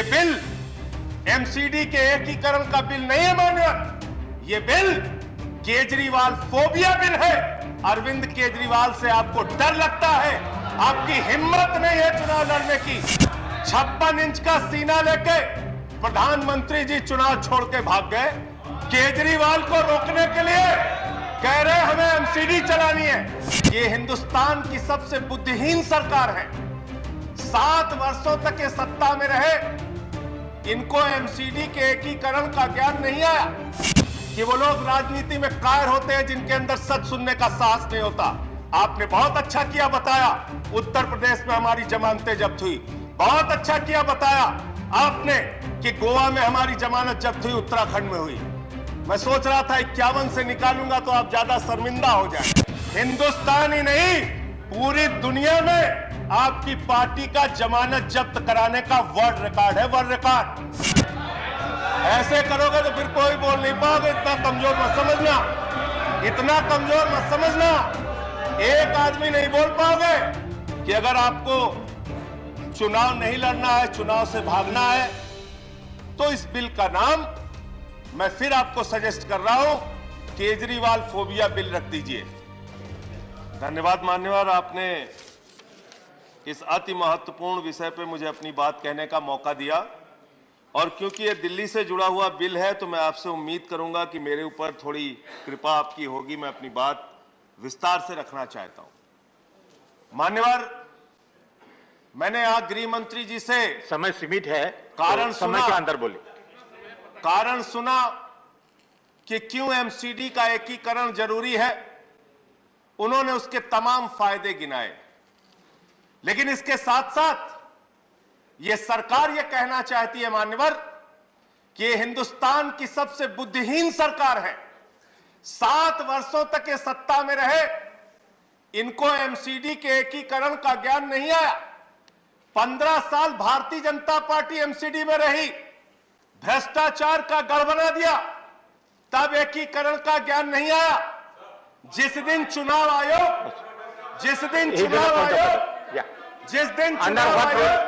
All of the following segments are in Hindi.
ये बिल एमसीडी के एकीकरण का बिल नहीं है माननीय, ये बिल केजरीवाल फोबिया बिल है। अरविंद केजरीवाल से आपको डर लगता है, आपकी हिम्मत नहीं है चुनाव लड़ने की। 56 इंच का सीना लेके प्रधानमंत्री जी चुनाव छोड़ के भाग गए। केजरीवाल को रोकने के लिए कह रहे हमें एमसीडी चलानी है। ये हिंदुस्तान की सबसे बुद्धिहीन सरकार है। 7 वर्षों तक ये सत्ता में रहे, इनको एमसीडी के एकीकरण का ज्ञान नहीं आया कि वो लोग राजनीति में कायर होते हैं जिनके अंदर सच सुनने का साहस नहीं होता। आपने बहुत अच्छा किया बताया, उत्तर प्रदेश में हमारी जमानतें जब्त हुई। बहुत अच्छा किया बताया आपने कि गोवा में हमारी जमानत जब्त हुई, उत्तराखंड में हुई। मैं सोच रहा था 51 से निकालूंगा तो आप ज्यादा शर्मिंदा हो जाए। हिंदुस्तान ही नहीं, पूरी दुनिया में आपकी पार्टी का जमानत जब्त कराने का वर्ल्ड रिकॉर्ड है, वर्ल्ड रिकॉर्ड। ऐसे करोगे तो फिर कोई बोल नहीं पाओगे। इतना कमजोर मत समझना, इतना कमजोर मत समझना। एक आदमी नहीं बोल पाओगे कि अगर आपको चुनाव नहीं लड़ना है, चुनाव से भागना है, तो इस बिल का नाम मैं फिर आपको सजेस्ट कर रहा हूं, केजरीवाल फोबिया बिल रख दीजिए। धन्यवाद मान्यवर, आपने इस अति महत्वपूर्ण विषय पे मुझे अपनी बात कहने का मौका दिया। और क्योंकि ये दिल्ली से जुड़ा हुआ बिल है तो मैं आपसे उम्मीद करूंगा कि मेरे ऊपर थोड़ी कृपा आपकी होगी। मैं अपनी बात विस्तार से रखना चाहता हूं। मान्यवर, मैंने आज गृह मंत्री जी से समय सीमित है, कारण तो समय के अंदर बोले। कारण सुना कि क्यों एमसीडी का एकीकरण जरूरी है। उन्होंने उसके तमाम फायदे गिनाए, लेकिन इसके साथ साथ यह सरकार यह कहना चाहती है मान्यवर कि यह हिंदुस्तान की सबसे बुद्धिहीन सरकार है। 7 वर्षों तक ये सत्ता में रहे, इनको एमसीडी के एकीकरण का ज्ञान नहीं आया। 15 साल भारतीय जनता पार्टी एमसीडी में रही, भ्रष्टाचार का गढ़ बना दिया, तब एकीकरण का ज्ञान नहीं आया। जिस दिन चुनाव आयोग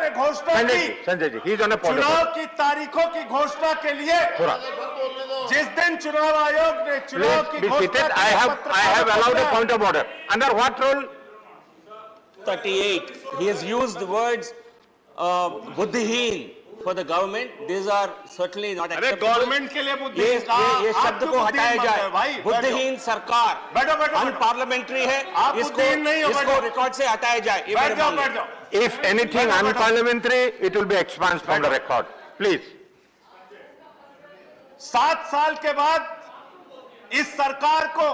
ने घोषणा की, संजय जी, चुनाव की तारीखों की घोषणा के लिए, जिस दिन चुनाव आयोग ने चुनाव की घोषणा, I have allowed a point of order. Under what rule? 38. He has used the words बुद्धिहीन for the government. These are certainly not acceptable. Government के लिए बुद्धिहीन ये शब्द को हटाया जाए। बुद्धिहीन सरकार अनपार्लियामेंट्री है, इसको रिकॉर्ड से हटाया जाए। बैठ जाओ। If anything unparliamentary, it will be expunged from the record. Please. 7 साल के बाद इस सरकार को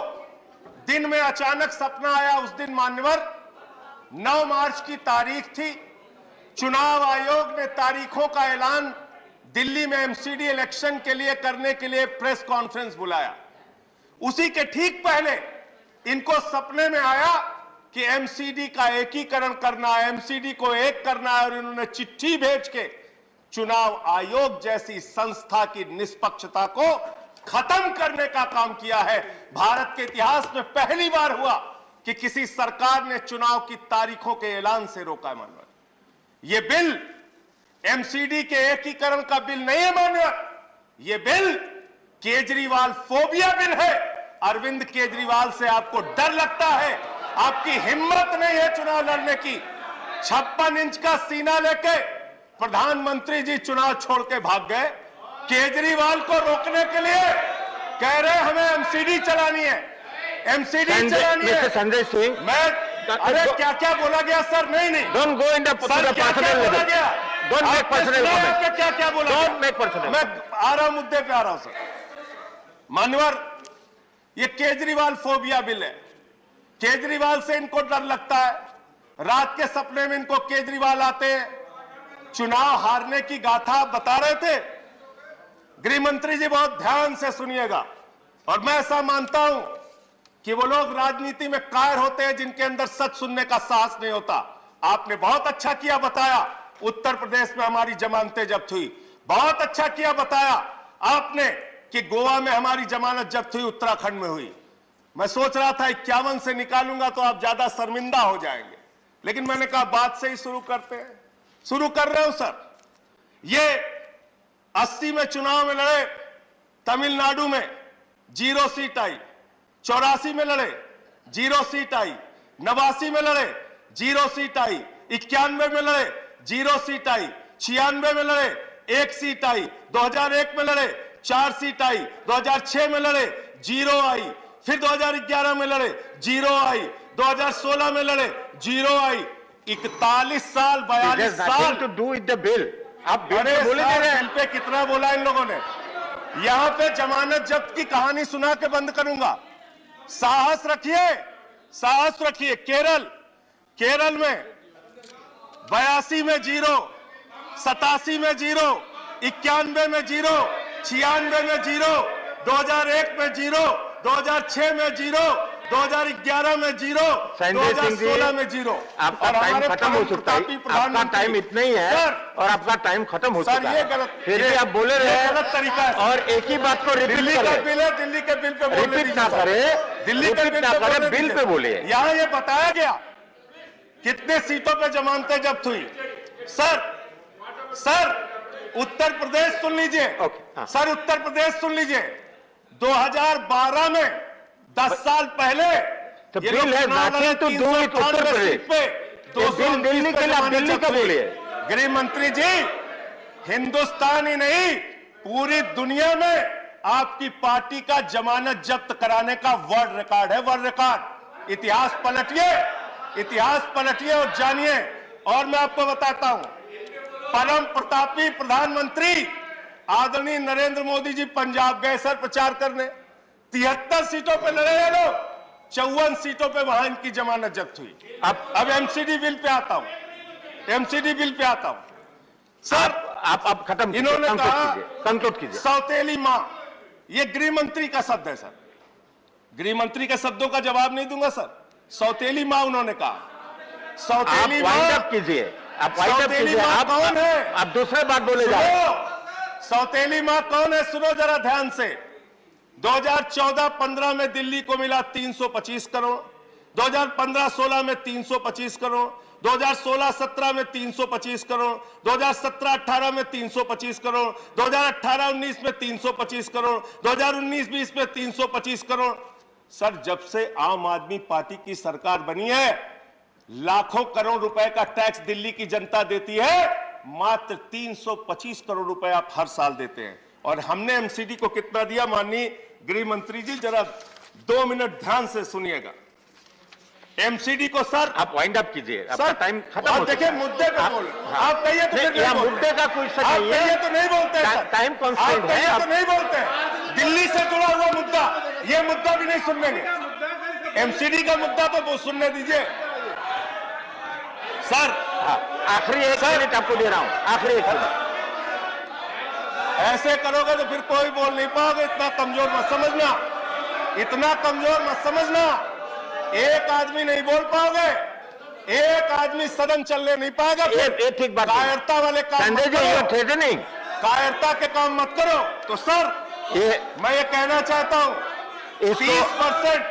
दिन में अचानक सपना आया। उस दिन मान्यवर 9 मार्च की तारीख थी। चुनाव आयोग ने तारीखों का ऐलान दिल्ली में एमसीडी इलेक्शन के लिए करने के लिए प्रेस कॉन्फ्रेंस बुलाया। उसी के ठीक पहले इनको सपने में आया कि एमसीडी का एकीकरण करना है, एमसीडी को एक करना है, और इन्होंने चिट्ठी भेज के चुनाव आयोग जैसी संस्था की निष्पक्षता को खत्म करने का काम किया है। भारत के इतिहास में पहली बार हुआ कि किसी सरकार ने चुनाव की तारीखों के ऐलान से रोका। मानव, ये बिल एमसीडी के एकीकरण का बिल नहीं है माननीय, ये बिल केजरीवाल फोबिया बिल है। अरविंद केजरीवाल से आपको डर लगता है, आपकी हिम्मत नहीं है चुनाव लड़ने की। 56 इंच का सीना लेके प्रधानमंत्री जी चुनाव छोड़ के भाग गए। केजरीवाल को रोकने के लिए कह रहे हमें एमसीडी चलानी है, एमसीडी चलानी है। संजय सिंह, मैं अरे क्या क्या बोला गया सर? नहीं don't go in the personal level. Don't make personal comment. क्या क्या बोला? Don't make personal. मैं आ रहा हूं, मुद्दे पे आ रहा हूं सर। मान्यवर, ये केजरीवाल फोबिया बिल है। केजरीवाल से इनको डर लगता है। रात के सपने में इनको केजरीवाल आते हैं। चुनाव हारने की गाथा बता रहे थे। गृह मंत्री जी बहुत ध्यान से सुनिएगा, और मैं ऐसा मानता हूं कि वो लोग राजनीति में कायर होते हैं जिनके अंदर सच सुनने का साहस नहीं होता। आपने बहुत अच्छा किया बताया, उत्तर प्रदेश में हमारी जमानतें जब्त हुई। बहुत अच्छा किया बताया आपने कि गोवा में हमारी जमानत जब्त हुई, उत्तराखंड में हुई। मैं सोच रहा था 51 से निकालूंगा तो आप ज्यादा शर्मिंदा हो जाएंगे, लेकिन मैंने कहा बात से ही शुरू करते हैं। शुरू कर रहे हो सर। ये 80 में चुनाव में लड़े, तमिलनाडु में 0 सीट आई, 84 में लड़े 0 सीट आई, 89 में लड़े 0 सीट आई, 91 में लड़े 0 सीट आई, 96 में लड़े 1 सीट आई, 2001 में लड़े 4 सीट आई, 2006 में लड़े 0 आई, फिर 2011 में लड़े 0 आई, 2016 में लड़े 0 आई। 41 साल 42 साल to do with the bill. आप बिल अरे पे बोले जा रहे हैं। बिल पे कितना बोला इन लोगों ने। यहां पे जमानत जब्त की कहानी सुना के बंद करूंगा। साहस रखिए, साहस रखिए। केरल में 82 में 0, 87 में 0, 91 में 0, 96 में 0, 2001 में 0, 2006 में 0, 2011 में 0, 2016 में 0। आपका टाइम खत्म हो चुका है। आपका टाइम इतना ही है और आपका टाइम खत्म हो चुका है। फिर भी आप बोले रहे हैं गलत तरीका है और एक ही बात को रिपीट दिल्ली का बिल है, दिल्ली के बिल पे रिपीट ना करें, दिल्ली का रिपीट ना करें, बिल पे बोलिए। यहां ये बताया गया कितने सीटों पे जमानतें जब्त हुई। सर उत्तर प्रदेश सुन लीजिए। सर उत्तर प्रदेश सुन लीजिए। 2012 में 10 साल पहले तो बिल है nothing to do with Uttar Pradesh पे। बिल दिल्ली के लिए दिल्ली का बोलिए। गृह मंत्री जी, हिंदुस्तान ही नहीं पूरी दुनिया में आपकी पार्टी का जमानत जब्त कराने का वर्ल्ड रिकॉर्ड है, वर्ल्ड रिकॉर्ड। इतिहास पलटिए और जानिए। और मैं आपको बताता हूं, परम प्रतापी प्रधानमंत्री आदरणीय नरेंद्र मोदी जी पंजाब गए सर प्रचार करने। 73 सीटों पे लड़े ये लोग, 54 सीटों पे वहां इनकी जमानत जब्त हुई। अब एमसीडी बिल पे आता हूं। सर आप खत्म, इन्होंने कहा कंक्लूड कीजिए। सौतेली मां, ये गृह मंत्री का शब्द है सर। गृह मंत्री के शब्दों का जवाब नहीं दूंगा सर। सौतेली मां उन्होंने कहा। सौतेली मां कीजिए। सौतेली मां कौन है? आप दूसरे बात बोले जा रहे हैं। सौतेली मां कौन है सुनो जरा ध्यान से। 2014-15 में दिल्ली को मिला 325 करोड़, 2015-16 में 325 करोड़, 2016-17 में 325 करोड़, 2017-18 में 325 करोड़, 2018-19 में 325 करोड़, 2019-20 में 325 करोड़। सर जब से आम आदमी पार्टी की सरकार बनी है, लाखों करोड़ रुपए का टैक्स दिल्ली की जनता देती है, मात्र 325 करोड़ रुपए आप हर साल देते हैं। और हमने एमसीडी को कितना दिया माननीय गृह मंत्री जी, जरा 2 मिनट ध्यान से सुनिएगा। एमसीडी को सर आप वाइंड अप कीजिए, आपका टाइम खत्म हो चुका है। देखिए मुद्दे पे बोल, आप कहिए तो फिर नहीं बोलते। मुद्दे का कोई सर आप नहीं है। कहिए तो नहीं बोलते सर। टाइम कांस्टेंट है। आप तो नहीं बोलते। दिल्ली से जुड़ा हुआ मुद्दा, ये मुद्दा भी नहीं सुनने देंगे। एमसीडी का मुद्दा तो वो सुनने दीजिए सर। आखिरी 1 मिनट आपको दे रहा हूं, आखिरी 1 मिनट। ऐसे करोगे तो फिर कोई बोल नहीं पाओगे। इतना कमजोर मत समझना, इतना कमजोर मत समझना। एक आदमी नहीं बोल पाओगे, एक आदमी सदन चलने नहीं पाएगा। ये ठीक बात है। कायरता वाले काम संजय मत जी, ये करो, थ्रेटनिंग, कायरता के काम मत करो। तो सर मैं ये कहना चाहता हूं, 30%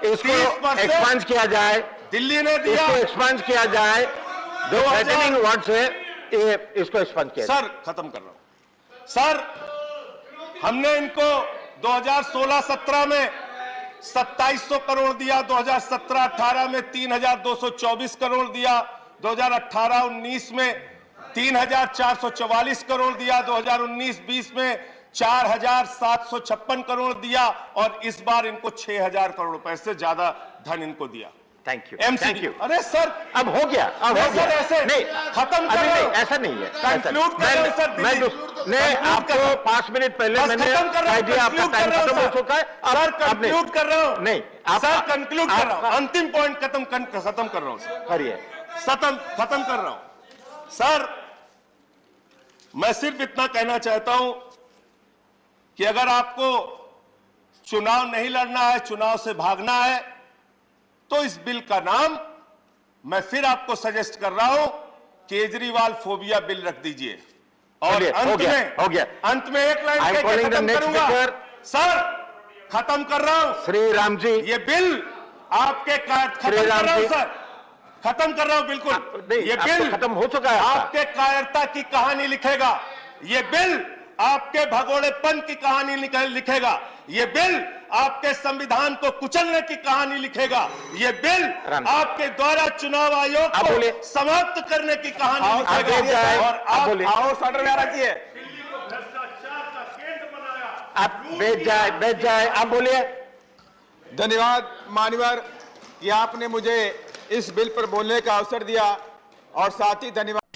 इसको एक्सपांड किया जाए, दिल्ली ने दिया, इसको एक्सपांड किया जाए। जो थ्रेटनिंग वर्ड्स है ये इसको एक्सपांड किया सर खत्म कर रहा हूं। सर हमने इनको 2016-17 में 2700 करोड़ दिया, 2017-18 में 3224 करोड़ दिया, 2018-19 में 3444 करोड़ दिया, 2019-20 में 4756 करोड़ दिया और इस बार इनको 6000 करोड़ रुपए से ज्यादा धन इनको दिया। Thank you. एमसीडी। अरे सर अब हो गया, अब हो गया। सर ऐसे नहीं, खत्म कर अभी रहा नहीं, हूं। ऐसा नहीं है। कंक्लूड कर रहा हूं सर। नहीं, आपको 5 मिनट पहले मैंने कह दिया आपका टाइम खत्म हो चुका है। सर कंक्लूड कर रहा हूं। नहीं, सर कंक्लूड कर रहा हूं। अंतिम पॉइंट खत्म कर रहा हूं सर। खत्म कर रहा हूं सर। मैं सिर्फ इतना कहना चाहता हूं कि अगर आपको चुनाव नहीं लड़ना है, चुनाव से भागना है, तो इस बिल का नाम मैं फिर आपको सजेस्ट कर रहा हूं, केजरीवाल फोबिया बिल रख दीजिए। और अंत में एक लाइन कह के खत्म करूंगा सर। खत्म कर रहा हूं। श्री राम जी, ये बिल आपके खत्म कर रहा हूं सर। खत्म कर रहा हूं बिल्कुल। नहीं, ये बिल खत्म हो चुका है आपके कायरता की कहानी लिखेगा। ये बिल आपके भगोड़ेपन की कहानी लिखेगा। ये बिल आपके संविधान को कुचलने की कहानी लिखेगा। ये बिल आपके द्वारा चुनाव आयोग को समाप्त करने की कहानी लिखेगा। और आप ऑर्डर में रखिए, भ्रष्टाचार का केंद्र बनाया। आप बैठ जाए, आप बोलिए। धन्यवाद मान्यवर कि आपने मुझे इस बिल पर बोलने का अवसर दिया, और साथ ही धन्यवाद